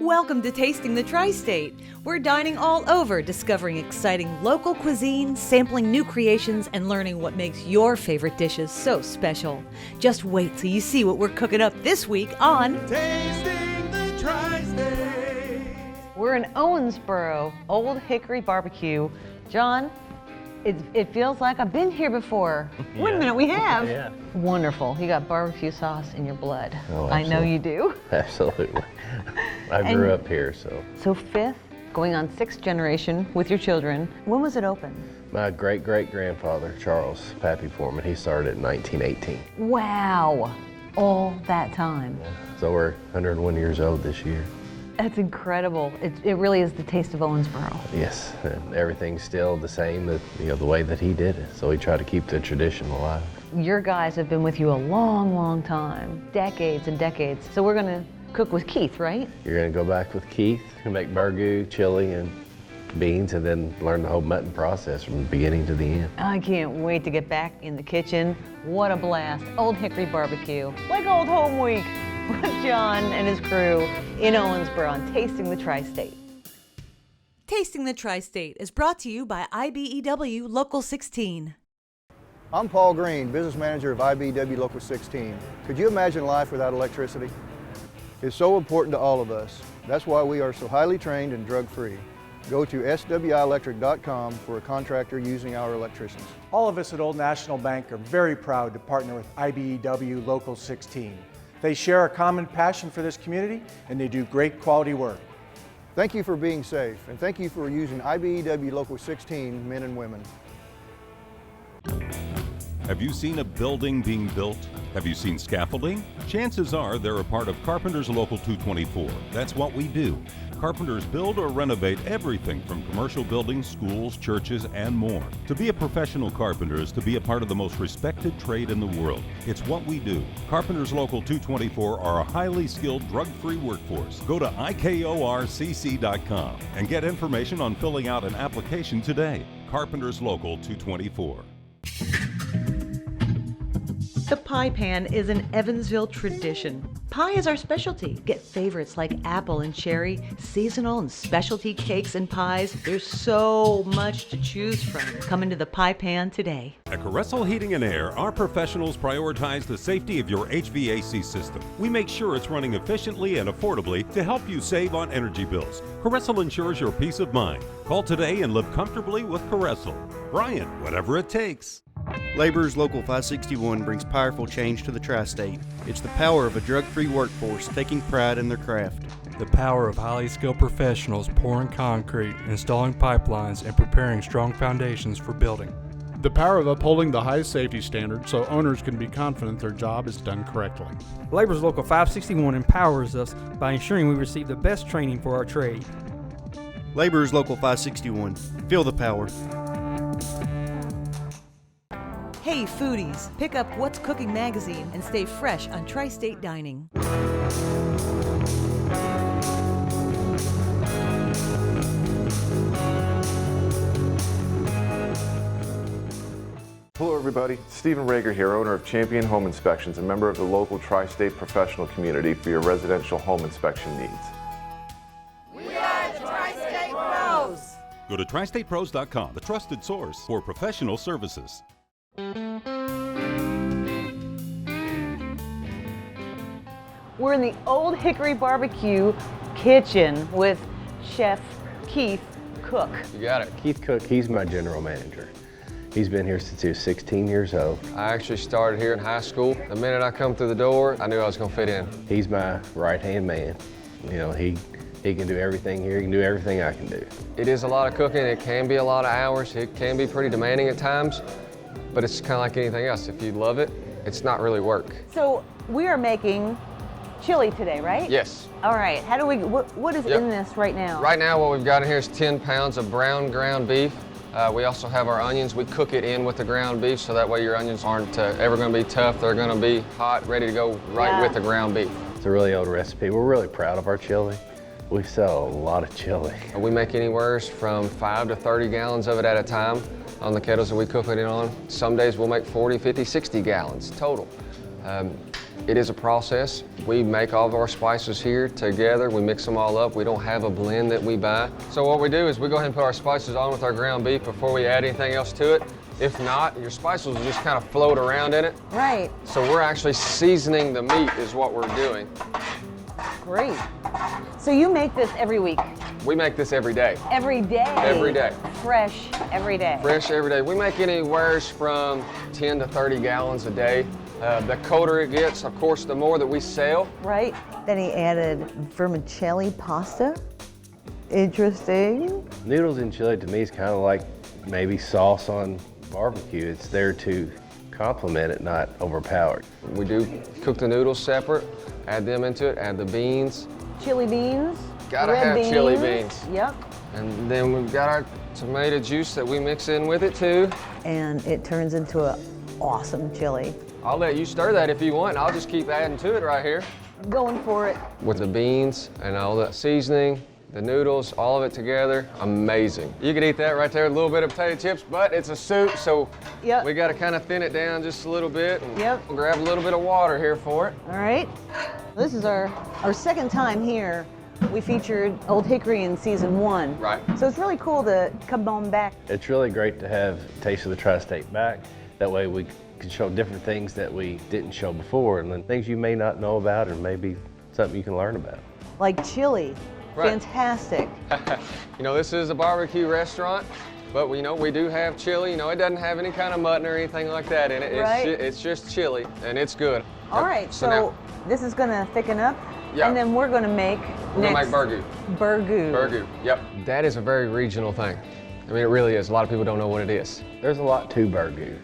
Welcome to Tasting the Tri-State. We're dining all over, discovering exciting local cuisine, sampling new creations, and learning what makes your favorite dishes so special. Just wait till you see what we're cooking up this week on Tasting the Tri-State. We're in Owensboro, Old Hickory BBQ. John, it feels like I've been here before. Yeah. Wait a minute, we have? Yeah. Wonderful. You got barbecue sauce in your blood. Oh, I know you do. Absolutely. I grew up here, so. So fifth, going on sixth generation with your children. When was it open? My great-great-grandfather, Charles Pappy Foreman, he started in 1918. Wow, all that time. So we're 101 years old this year. That's incredible. It really is the taste of Owensboro. Yes, and everything's still the same, the way that he did it. So we try to keep the tradition alive. Your guys have been with you a long, long time, decades and decades. So we're gonna cook with Keith, right? You're gonna go back with Keith and make burgoo, chili, and beans, and then learn the whole mutton process from the beginning to the end. I can't wait to get back in the kitchen. What a blast. Old Hickory BBQ, like old home week with John and his crew in Owensboro on Tasting the Tri-State. Tasting the Tri-State is brought to you by IBEW Local 16. I'm Paul Green, business manager of IBEW Local 16. Could you imagine life without electricity? It's so important to all of us. That's why we are so highly trained and drug-free. Go to swielectric.com for a contractor using our electricians. All of us at Old National Bank are very proud to partner with IBEW Local 16. They share a common passion for this community, and they do great quality work. Thank you for being safe, and thank you for using IBEW Local 16 men and women. Have you seen a building being built? Have you seen scaffolding? Chances are they're a part of Carpenters Local 224. That's what we do. Carpenters build or renovate everything from commercial buildings, schools, churches, and more. To be a professional carpenter is to be a part of the most respected trade in the world. It's what we do. Carpenters Local 224 are a highly skilled, drug-free workforce. Go to ikorcc.com and get information on filling out an application today. Carpenters Local 224. The pie pan is an Evansville tradition. Pie is our specialty. Get favorites like apple and cherry, seasonal and specialty cakes and pies. There's so much to choose from. Come into the pie pan today. At Caressel Heating and Air, our professionals prioritize the safety of your HVAC system. We make sure it's running efficiently and affordably to help you save on energy bills. Caressel ensures your peace of mind. Call today and live comfortably with Caressel. Brian, whatever it takes. Laborers Local 561 brings powerful change to the Tri-State. It's the power of a drug-free workforce taking pride in their craft. The power of highly skilled professionals pouring concrete, installing pipelines, and preparing strong foundations for building. The power of upholding the highest safety standards so owners can be confident their job is done correctly. Laborers Local 561 empowers us by ensuring we receive the best training for our trade. Laborers Local 561. Feel the power. Hey foodies, pick up What's Cooking magazine and stay fresh on Tri-State Dining. Hello everybody, Stephen Rager here, owner of Champion Home Inspections, a member of the local Tri-State professional community for your residential home inspection needs. We are the Tri-State Pros! Go to tristatepros.com, the trusted source for professional services. We're in the Old Hickory BBQ kitchen with Chef Keith Cook. You got it. Keith Cook, he's my general manager. He's been here since he was 16 years old. I actually started here in high school. The minute I come through the door, I knew I was gonna fit in. He's my right-hand man. You know, he can do everything here. He can do everything I can do. It is a lot of cooking. It can be a lot of hours. It can be pretty demanding at times, but it's kind of like anything else. If you love it, it's not really work. So we are making chili today, right? Yes. All right, how do we, what is in this right now? Right now what we've got in here is 10 pounds of brown ground beef. We also have our onions. We cook it in with the ground beef so that way your onions aren't ever going to be tough. They're going to be hot, ready to go right with the ground beef. It's a really old recipe. We're really proud of our chili. We sell a lot of chili. We make anywhere from 5 to 30 gallons of it at a time on the kettles that we cook it in on. Some days we'll make 40, 50, 60 gallons total. It is a process. We make all of our spices here together. We mix them all up. We don't have a blend that we buy. So what we do is we go ahead and put our spices on with our ground beef before we add anything else to it. If not, your spices will just kind of float around in it. Right. So we're actually seasoning the meat is what we're doing. Great. So you make this every week? We make this every day. Every day? Every day. Fresh every day? Fresh every day. We make anywhere from 10 to 30 gallons a day. The colder it gets, of course, the more that we sell. Right. Then he added vermicelli pasta. Interesting. Noodles and chili to me is kind of like maybe sauce on barbecue. It's there to complement it, not overpower it. We do cook the noodles separate, add them into it, add the beans. Chili beans. Gotta red have beans. chili beans. Yep. And then we've got our tomato juice that we mix in with it too. And it turns into an awesome chili. I'll let you stir that if you want. I'll just keep adding to it right here. Going for it. With the beans and all the seasoning, the noodles, all of it together, amazing. You could eat that right there with a little bit of potato chips, but it's a soup, so we got to kind of thin it down just a little bit and grab a little bit of water here for it. All right. This is our second time here. We featured Old Hickory in season 1. Right. So it's really cool to come on back. It's really great to have Taste of the Tri-State back. That way we can show different things that we didn't show before, and then things you may not know about, or maybe something you can learn about. Like chili. Right. Fantastic. You know, this is a barbecue restaurant, but we do have chili. You know, it doesn't have any kind of mutton or anything like that in it. Right. It's just chili, and it's good. All right, so now, this is gonna thicken up, Yeah. and then we're gonna make burgoo. Burgoo. Burgoo, yep. That is a very regional thing. I mean, it really is. A lot of people don't know what it is. There's a lot to burgoo.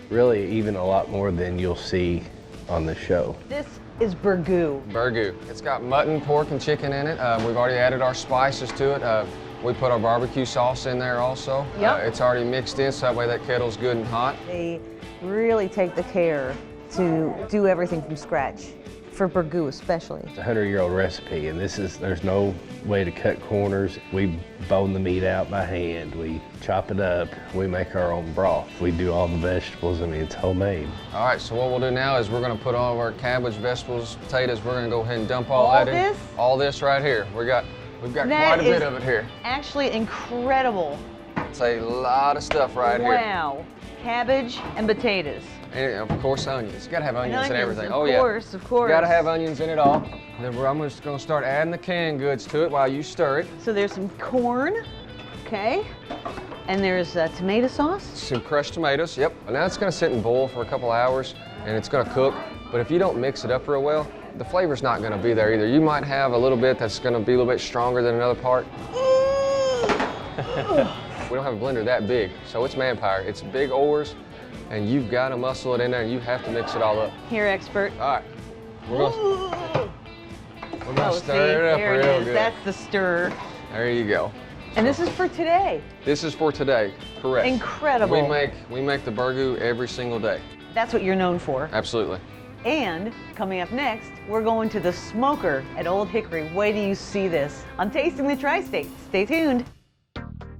Really, even a lot more than you'll see on the show. This is burgoo. Burgoo. It's got mutton, pork, and chicken in it. We've already added our spices to it. We put our barbecue sauce in there also. Yep. It's already mixed in, so that way that kettle's good and hot. They really take the care to do everything from scratch, for burgoo especially. It's a 100-year-old recipe, and there's no way to cut corners. We bone the meat out by hand. We chop it up. We make our own broth. We do all the vegetables. I mean, it's homemade. All right, so what we'll do now is we're gonna put all of our cabbage, vegetables, potatoes, we're gonna go ahead and dump all that in. All this right here. We've got quite a bit of it here. Actually incredible. It's a lot of stuff right here. Wow. Cabbage and potatoes. And of course, onions. You gotta have onions and everything. Of course, of course. You gotta have onions in it all. And then I'm just gonna start adding the canned goods to it while you stir it. So there's some corn, okay? And there's tomato sauce. Some crushed tomatoes, yep. And now it's gonna sit and boil for a couple hours, and it's gonna cook. But if you don't mix it up real well, the flavor's not gonna be there either. You might have a little bit that's gonna be a little bit stronger than another part. We don't have a blender that big, so it's manpower. It's big oars, and you've got to muscle it in there, and you have to mix it all up. Here, expert. All right, we're gonna stir it up there real it is. good. That's the stir. There you go. And this is for today. This is for today, correct. Incredible. We make the burgoo every single day. That's what you're known for. Absolutely. And coming up next, we're going to the smoker at Old Hickory. Wait till you see this on Tasting the Tri-State. Stay tuned.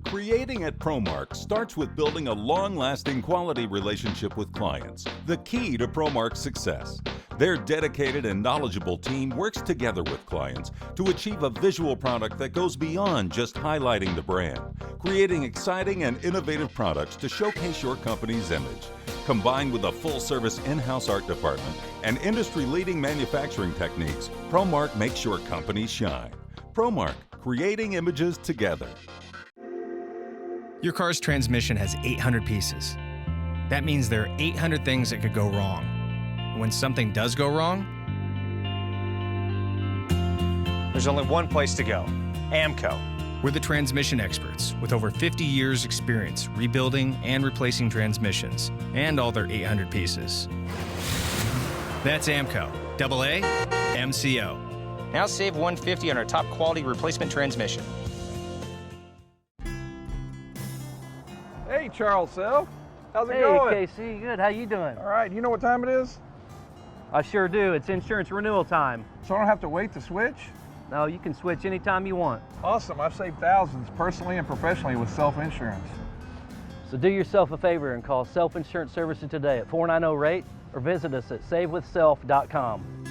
Creating at ProMark starts with building a long-lasting quality relationship with clients, the key to ProMark's success. Their dedicated and knowledgeable team works together with clients to achieve a visual product that goes beyond just highlighting the brand, creating exciting and innovative products to showcase your company's image. Combined with a full-service in-house art department and industry-leading manufacturing techniques, ProMark makes your company shine. ProMark, creating images together. Your car's transmission has 800 pieces. That means there are 800 things that could go wrong. And when something does go wrong, there's only one place to go, AMCO. We're the transmission experts with over 50 years experience rebuilding and replacing transmissions and all their 800 pieces. That's AMCO, AA, MCO. Now save $150 on our top quality replacement transmission. Hey, Charles Self. How's it hey, going? Hey, Casey. Good. How you doing? All right. You know what time it is? I sure do. It's insurance renewal time. So I don't have to wait to switch? No, you can switch anytime you want. Awesome. I've saved thousands personally and professionally with self-insurance. So do yourself a favor and call Self Insurance Services today at 490-RATE or visit us at savewithself.com.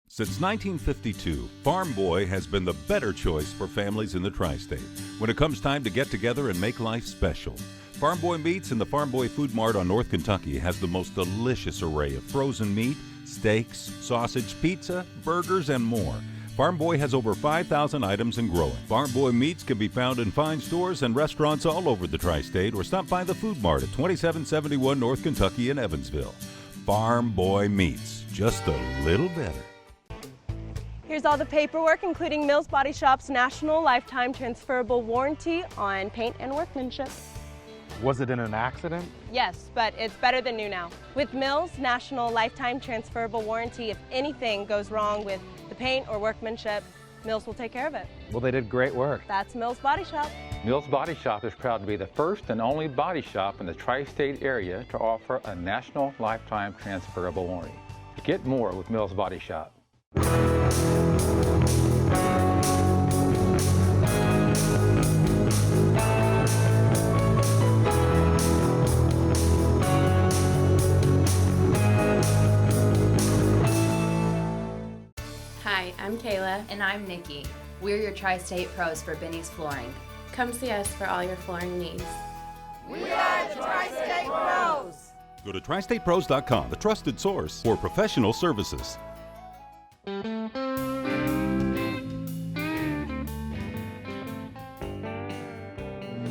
Since 1952, Farm Boy has been the better choice for families in the tri-state when it comes time to get together and make life special. Farm Boy Meats in the Farm Boy Food Mart on North Kentucky has the most delicious array of frozen meat, steaks, sausage, pizza, burgers, and more. Farm Boy has over 5,000 items and growing. Farm Boy Meats can be found in fine stores and restaurants all over the tri-state, or stop by the Food Mart at 2771 North Kentucky in Evansville. Farm Boy Meats, just a little better. Here's all the paperwork, including Mills Body Shop's national lifetime transferable warranty on paint and workmanship. Was it in an accident? Yes, but it's better than new now. With Mills' national lifetime transferable warranty, if anything goes wrong with the paint or workmanship, Mills will take care of it. Well, they did great work. That's Mills Body Shop. Mills Body Shop is proud to be the first and only body shop in the tri-state area to offer a national lifetime transferable warranty. Get more with Mills Body Shop. Hi, I'm Kayla. And I'm Nikki. We're your Tri-State Pros for Benny's Flooring. Come see us for all your flooring needs. We are the Tri-State Pros. Go to tristatepros.com, the trusted source for professional services.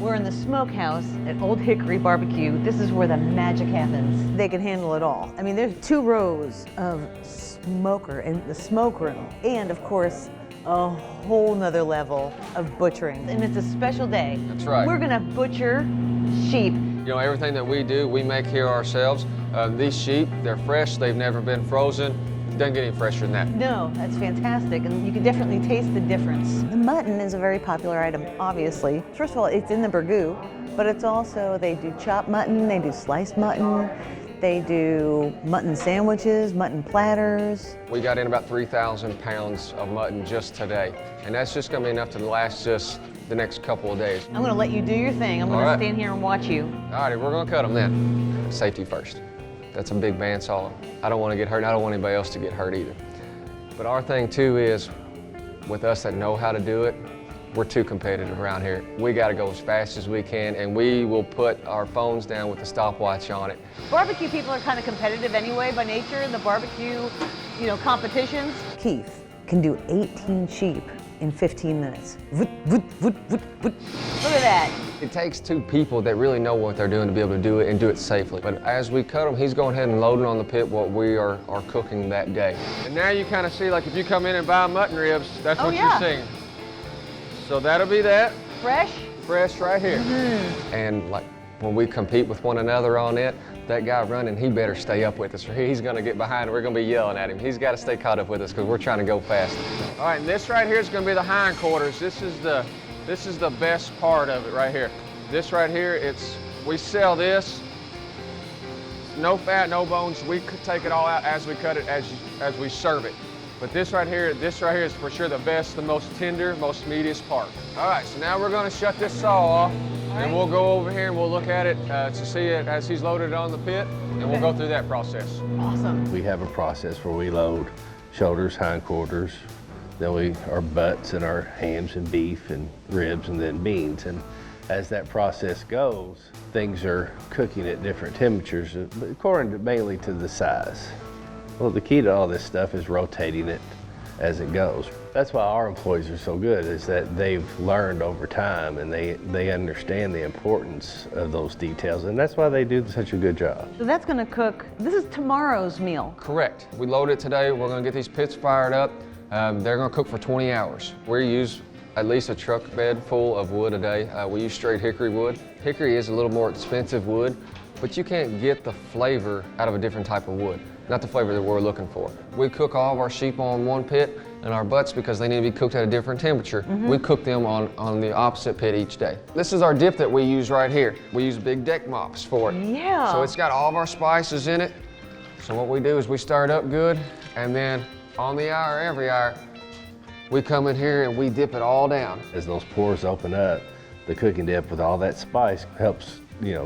We're in the smokehouse at Old Hickory Barbecue. This is where the magic happens. They can handle it all. I mean, there's 2 rows of smoker in the smoke room, and of course, a whole nother level of butchering. And it's a special day. That's right. We're gonna butcher sheep. You know, everything that we do, we make here ourselves. These sheep, they're fresh, they've never been frozen. It doesn't get any fresher than that. No, that's fantastic, and you can definitely taste the difference. The mutton is a very popular item, obviously. First of all, it's in the burgoo, but it's also, they do chopped mutton, they do sliced mutton, they do mutton sandwiches, mutton platters. We got in about 3,000 pounds of mutton just today, and that's just gonna be enough to last just the next couple of days. I'm gonna let you do your thing. I'm gonna stand here and watch you. All right, we're gonna cut them then. Safety first. That's a big bandsaw. I don't want to get hurt, and I don't want anybody else to get hurt either. But our thing too is, with us that know how to do it, we're too competitive around here. We got to go as fast as we can, and we will put our phones down with the stopwatch on it. Barbecue people are kind of competitive anyway by nature in the barbecue, competitions. Keith can do 18 sheep in 15 minutes. Look at that. It takes 2 people that really know what they're doing to be able to do it and do it safely. But as we cut them, he's going ahead and loading on the pit what we are cooking that day. And now you kind of see, like if you come in and buy mutton ribs, that's what you're seeing. So that'll be that. Fresh? Fresh right here. Mm-hmm. And like when we compete with one another on it, that guy running, he better stay up with us or he's gonna get behind and we're gonna be yelling at him. He's gotta stay caught up with us because we're trying to go fast. All right, and this right here is gonna be the hindquarters. This is the best part of it right here. This right here, we sell this, no fat, no bones. We could take it all out as we cut it, as we serve it. But this right here is for sure the best, the most tender, most meatiest part. All right, so now we're gonna shut this saw off, and we'll go over here and we'll look at it to see it as he's loaded it on the pit, and we'll go through that process. Awesome. We have a process where we load shoulders, hindquarters, then our butts and our hams and beef and ribs and then beans. And as that process goes, things are cooking at different temperatures, according mainly to the size. Well, the key to all this stuff is rotating it as it goes. That's why our employees are so good, is that they've learned over time and they understand the importance of those details, and that's why they do such a good job. So that's gonna cook, this is tomorrow's meal. Correct. We load it today, we're gonna get these pits fired up. They're gonna cook for 20 hours. We use at least a truck bed full of wood a day. We use straight hickory wood. Hickory is a little more expensive wood, but you can't get the flavor out of a different type of wood. Not the flavor that we're looking for. We cook all of our sheep on one pit, and our butts, because they need to be cooked at a different temperature, we cook them on the opposite pit each day. This is our dip that we use right here. We use big deck mops for it. Yeah. So it's got all of our spices in it. So what we do is we stir it up good, and then on the hour, every hour, We come in here and we dip it all down. As those pores open up, the cooking dip with all that spice helps,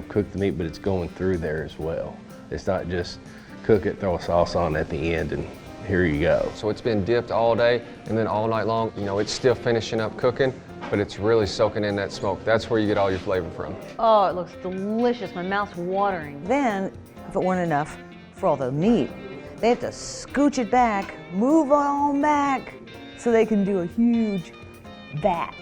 cook the meat, but it's going through there as well. It's not just cook it, throw a sauce on at the end, and here you go. So it's been dipped all day and then all night long. It's still finishing up cooking, but it's really soaking in that smoke. That's where you get all your flavor from. Oh, it looks delicious. My mouth's watering. Then, if it weren't enough for all the meat, they have to scooch it back, move it on back, so they can do a huge vat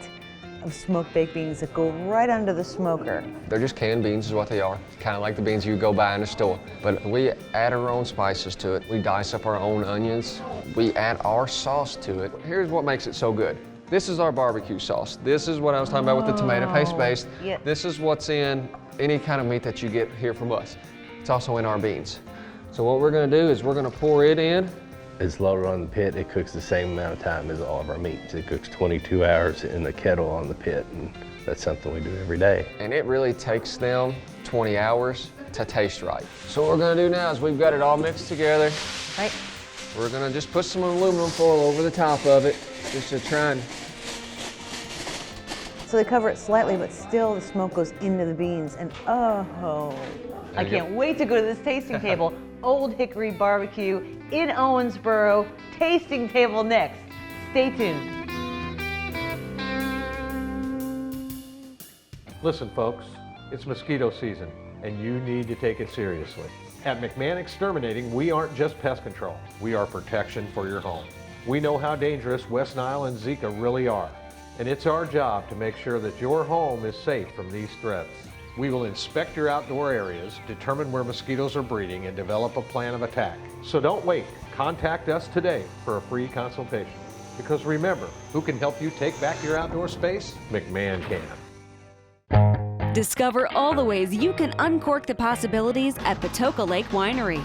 of smoked baked beans that go right under the smoker. They're just canned beans is what they are. Kind of like the beans you go buy in the store. But we add our own spices to it. We dice up our own onions. We add our sauce to it. Here's what makes it so good. This is our barbecue sauce. This is what I was talking about with the tomato paste base. Yeah. This is what's in any kind of meat that you get here from us. It's also in our beans. So what we're gonna do is we're gonna pour it in. It's loaded on the pit. It cooks the same amount of time as all of our meats. It cooks 22 hours in the kettle on the pit, and that's something we do every day. And it really takes them 20 hours to taste right. So what we're gonna do now is we've got it all mixed together. Right. We're gonna just put some aluminum foil over the top of it, just to try and... So they cover it slightly, but still the smoke goes into the beans, and oh, I can't wait to go to this tasting table. Old Hickory Barbecue in Owensboro, tasting table next. Stay tuned. Listen, folks, it's mosquito season, and you need to take it seriously. At McMahon Exterminating, we aren't just pest control. We are protection for your home. We know how dangerous West Nile and Zika really are, and it's our job to make sure that your home is safe from these threats. We will inspect your outdoor areas, determine where mosquitoes are breeding, and develop a plan of attack. So don't wait. Contact us today for a free consultation. Because remember, who can help you take back your outdoor space? McMahon can. Discover all the ways you can uncork the possibilities at Patoka Lake Winery.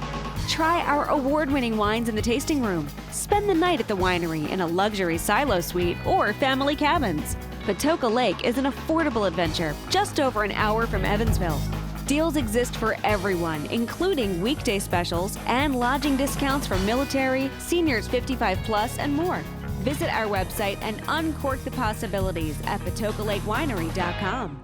Try our award-winning wines in the tasting room. Spend the night at the winery in a luxury silo suite or family cabins. Patoka Lake is an affordable adventure just over an hour from Evansville. Deals exist for everyone, including weekday specials and lodging discounts for military, seniors 55+, and more. Visit our website and uncork the possibilities at PatokaLakeWinery.com.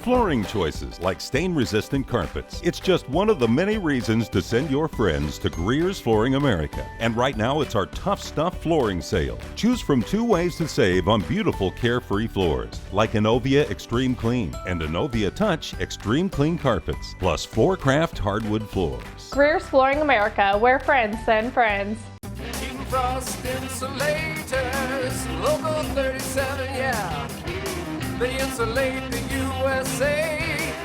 Flooring choices like stain-resistant carpets. It's just one of the many reasons to send your friends to Greer's Flooring America. And right now it's our Tough Stuff flooring sale. Choose from 2 ways to save on beautiful carefree floors, like Innovia Extreme Clean and Innovia Touch Extreme Clean carpets, plus Floorcraft hardwood floors. Greer's Flooring America, where friends send friends. King Frost Insulators, Local 37, yeah. They insulate the USA,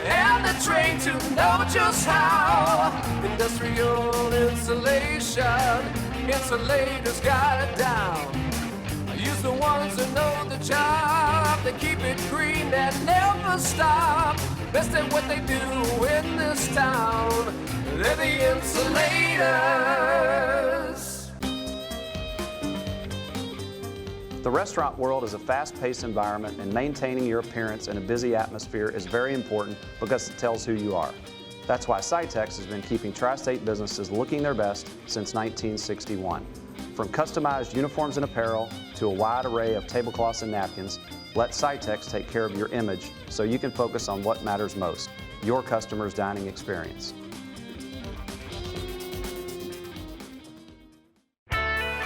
and they're trained to know just how. Industrial insulation, insulators got it down. Use the ones that know the job. They keep it green and never stop. Best at what they do in this town. They're the insulators. The restaurant world is a fast-paced environment, and maintaining your appearance in a busy atmosphere is very important because it tells who you are. That's why Cytex has been keeping tri-state businesses looking their best since 1961. From customized uniforms and apparel to a wide array of tablecloths and napkins, let Cytex take care of your image so you can focus on what matters most, your customers' dining experience.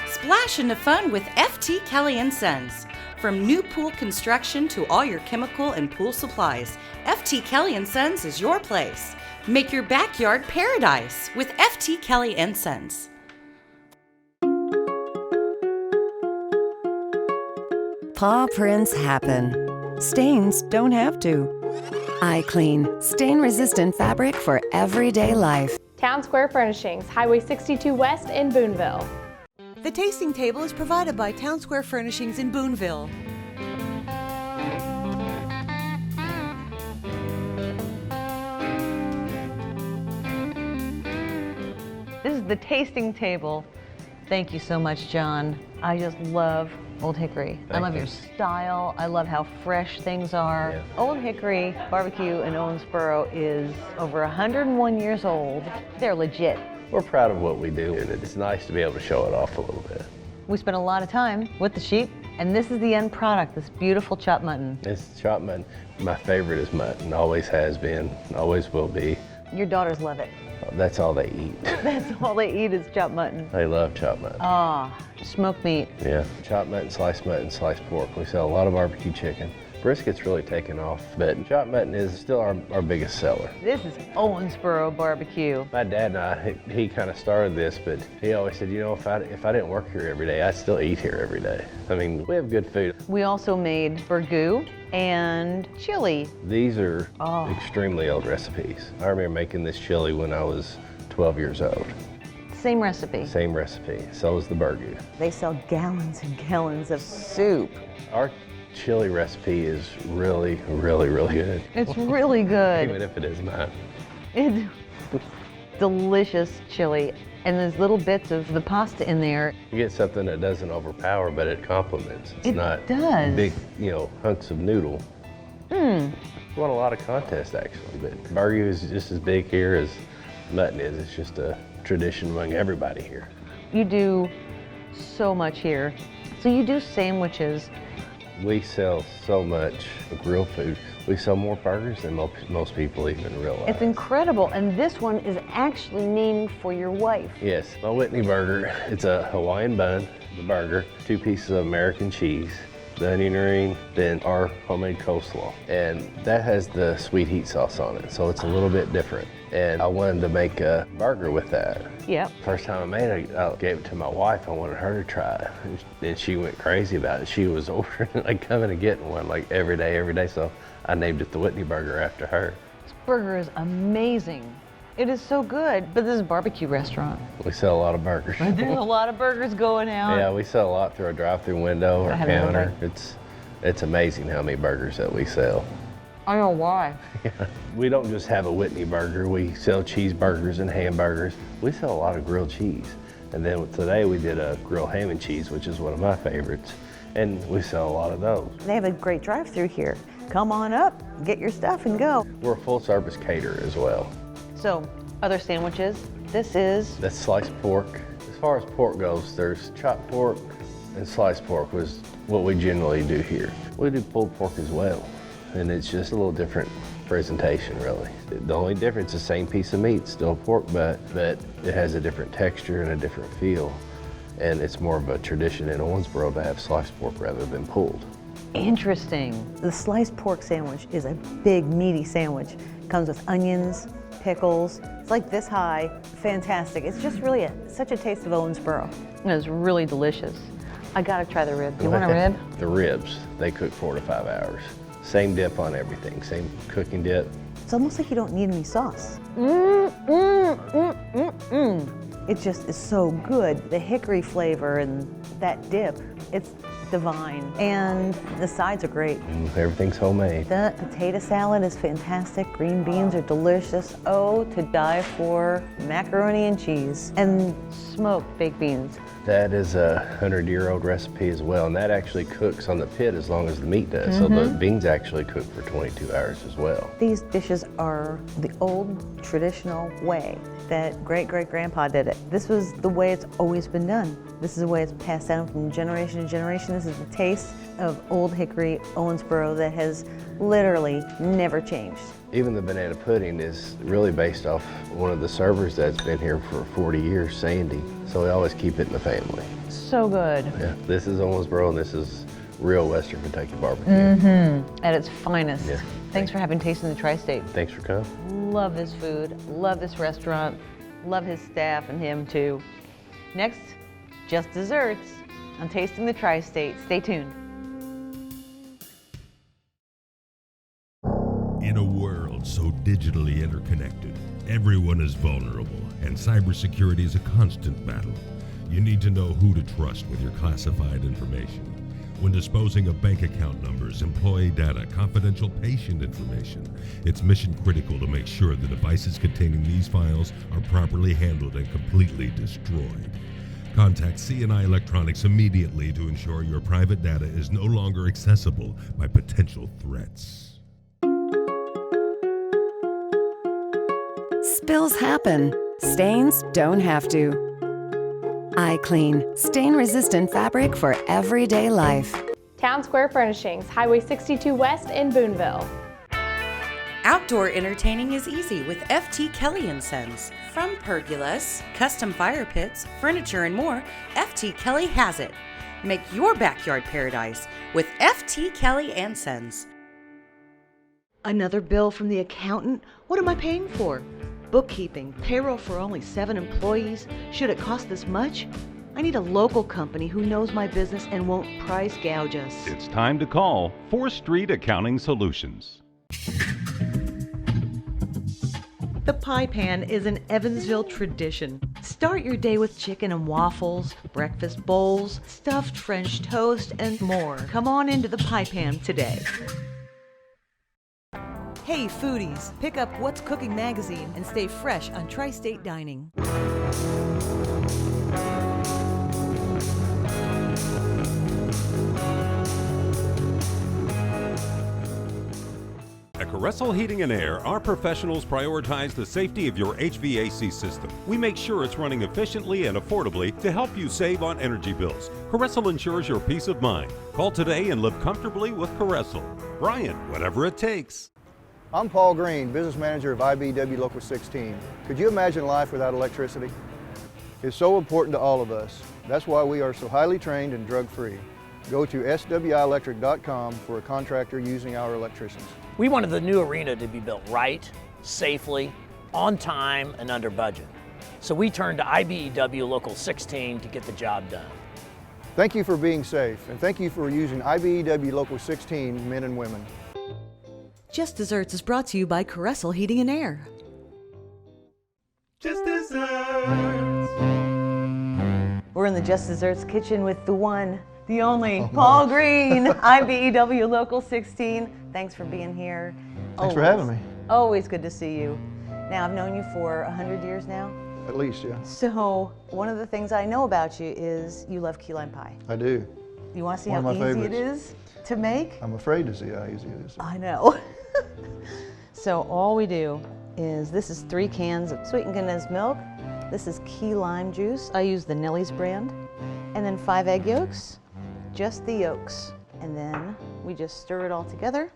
Splash into fun with FT Kelly & Sons. From new pool construction to all your chemical and pool supplies, FT Kelly & Sons is your place. Make your backyard paradise with FT Kelly & Sons. Paw prints happen. Stains don't have to. iClean, stain-resistant fabric for everyday life. Town Square Furnishings, Highway 62 West in Boonville. The tasting table is provided by Town Square Furnishings in Boonville. This is the tasting table. Thank you so much, John. I just love Old Hickory. I Thank love you. your style. I love how fresh things are. Yeah. Old Hickory Barbecue in Owensboro is over 101 years old. They're legit. We're proud of what we do, and it's nice to be able to show it off a little bit. We spent a lot of time with the sheep, and this is the end product, this beautiful chopped mutton. It's chopped mutton. My favorite is mutton, always has been, always will be. Your daughters love it. That's all they eat. That's all they eat is chopped mutton. They love chopped mutton. Ah, smoked meat. Yeah, chopped mutton, sliced pork. We sell a lot of barbecue chicken. Brisket's really taken off, but chopped mutton is still our biggest seller. This is Owensboro barbecue. My dad and I, he kind of started this, but he always said, you know, if I didn't work here every day, I'd still eat here every day. I mean, we have good food. We also made burgoo and chili. These are extremely old recipes. I remember making this chili when I was 12 years old. Same recipe. Same recipe. So is the burgoo. They sell gallons and gallons of soup. Our chili recipe is really, really, really good. It's really good. Even if it is mine. It's delicious chili. And there's little bits of the pasta in there. You get something that doesn't overpower, but it complements. It's not does. big, hunks of noodle. We won a lot of contests, actually, but burgoo is just as big here as mutton is. It's just a tradition among everybody here. You do so much here. So you do sandwiches. We sell so much grill food. We sell more burgers than most people even realize. It's incredible, and this one is actually named for your wife. Yes, my Whitney burger. It's a Hawaiian bun, the burger, 2 pieces of American cheese, the onion ring, then our homemade coleslaw. And that has the sweet heat sauce on it, so it's a little bit different. And I wanted to make a burger with that. Yep. First time I made it, I gave it to my wife. I wanted her to try it. And she went crazy about it. She was ordering, coming and getting one every day. So I named it the Whitney burger after her. This burger is amazing. It is so good, but this is a barbecue restaurant. We sell a lot of burgers. There's a lot of burgers going out. Yeah, we sell a lot through our drive-through window or I have no counter. idea. It's amazing how many burgers that we sell. I know why. We don't just have a Whitney burger. We sell cheeseburgers and hamburgers. We sell a lot of grilled cheese. And then today we did a grilled ham and cheese, which is one of my favorites. And we sell a lot of those. They have a great drive-through here. Come on up, get your stuff and go. We're a full-service caterer as well. So, other sandwiches. This is? That's sliced pork. As far as pork goes, there's chopped pork and sliced pork was what we generally do here. We do pulled pork as well. And it's just a little different presentation, really. The only difference is the same piece of meat, still pork butt, but it has a different texture and a different feel. And it's more of a tradition in Owensboro to have sliced pork rather than pulled. Interesting. The sliced pork sandwich is a big, meaty sandwich. It comes with onions, pickles. It's like this high, fantastic. It's just really such a taste of Owensboro. And it's really delicious. I gotta try the rib. Do you want a rib? The ribs, they cook 4 to 5 hours. Same dip on everything, same cooking dip. It's almost like you don't need any sauce. It just is so good. The hickory flavor and that dip, it's divine. And the sides are great. Everything's homemade. The potato salad is fantastic. Green beans are delicious. Oh, to die for. Macaroni and cheese. And smoked baked beans. That is a 100-year-old recipe as well, and that actually cooks on the pit as long as the meat does. So the beans actually cook for 22 hours as well. These dishes are the old traditional way that great-great-grandpa did it. This was the way it's always been done. This is the way it's passed down from generation to generation. This is the taste of Old Hickory, Owensboro that has literally never changed. Even the banana pudding is really based off one of the servers that's been here for 40 years, Sandy. So we always keep it in the family. So good. Yeah, this is Owensboro and this is real Western Kentucky barbecue. At its finest. Yeah. Thanks for having Taste in the Tri-State. Thanks for coming. Love this food, love this restaurant, love his staff and him too. Next, just desserts on Tasting the Tri-State. Stay tuned. In a world so digitally interconnected, everyone is vulnerable, and cybersecurity is a constant battle. You need to know who to trust with your classified information. When disposing of bank account numbers, employee data, confidential patient information, it's mission critical to make sure the devices containing these files are properly handled and completely destroyed. Contact C&I Electronics immediately to ensure your private data is no longer accessible by potential threats. Spills happen. Stains don't have to. iClean, stain-resistant fabric for everyday life. Town Square Furnishings, Highway 62 West in Boonville. Outdoor entertaining is easy with FT Kelly & Sons. From pergolas, custom fire pits, furniture, and more, FT Kelly has it. Make your backyard paradise with FT Kelly & Sons. Another bill from the accountant? What am I paying for? Bookkeeping, payroll for only 7 employees? Should it cost this much? I need a local company who knows my business and won't price gouge us. It's time to call 4th Street Accounting Solutions. The pie pan is an Evansville tradition. Start your day with chicken and waffles, breakfast bowls, stuffed French toast, and more. Come on into the pie pan today. Hey foodies, pick up What's Cooking magazine and stay fresh on Tri-State Dining. At Caressel Heating and Air, our professionals prioritize the safety of your HVAC system. We make sure it's running efficiently and affordably to help you save on energy bills. Caressel ensures your peace of mind. Call today and live comfortably with Caressel. Brian, whatever it takes. I'm Paul Green, business manager of IBEW Local 16. Could you imagine life without electricity? It's so important to all of us. That's why we are so highly trained and drug-free. Go to swielectric.com for a contractor using our electricians. We wanted the new arena to be built right, safely, on time, and under budget. So we turned to IBEW Local 16 to get the job done. Thank you for being safe, and thank you for using IBEW Local 16 men and women. Just Desserts is brought to you by Caressel Heating and Air. Just Desserts. We're in the Just Desserts kitchen with the one, the only, Paul Green, IBEW Local 16. Thanks for being here. Thanks for having me. Always good to see you. Now, I've known you for 100 years now. At least, yeah. So, one of the things I know about you is you love key lime pie. I do. You want to see One how of my easy favorites. it is to make? I'm afraid to see how easy it is. I know. So all we do is, this is 3 cans of sweetened condensed milk. This is key lime juice. I use the Nellie's brand. And then 5 egg yolks, just the yolks. And then we just stir it all together.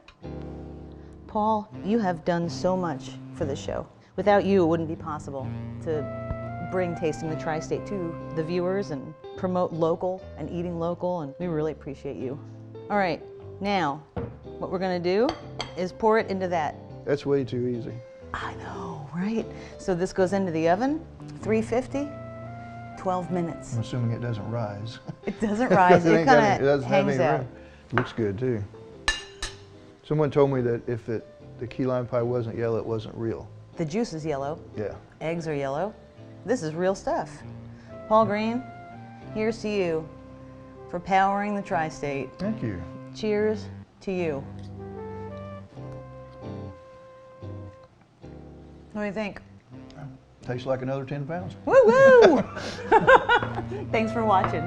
Paul, you have done so much for the show. Without you, it wouldn't be possible to bring Tasting the Tri-State to the viewers and promote local and eating local, and we really appreciate you. All right, now, what we're gonna do is pour it into that. That's way too easy. I know, right? So this goes into the oven, 350, 12 minutes. I'm assuming it doesn't rise. It doesn't rise, it kind of hangs out. Looks good too. Someone told me that if the key lime pie wasn't yellow, it wasn't real. The juice is yellow. Yeah. Eggs are yellow. This is real stuff. Paul Green, here's to you for powering the Tri-State. Thank you. Cheers to you. What do you think? Tastes like another 10 pounds. Woo woo! Thanks for watching.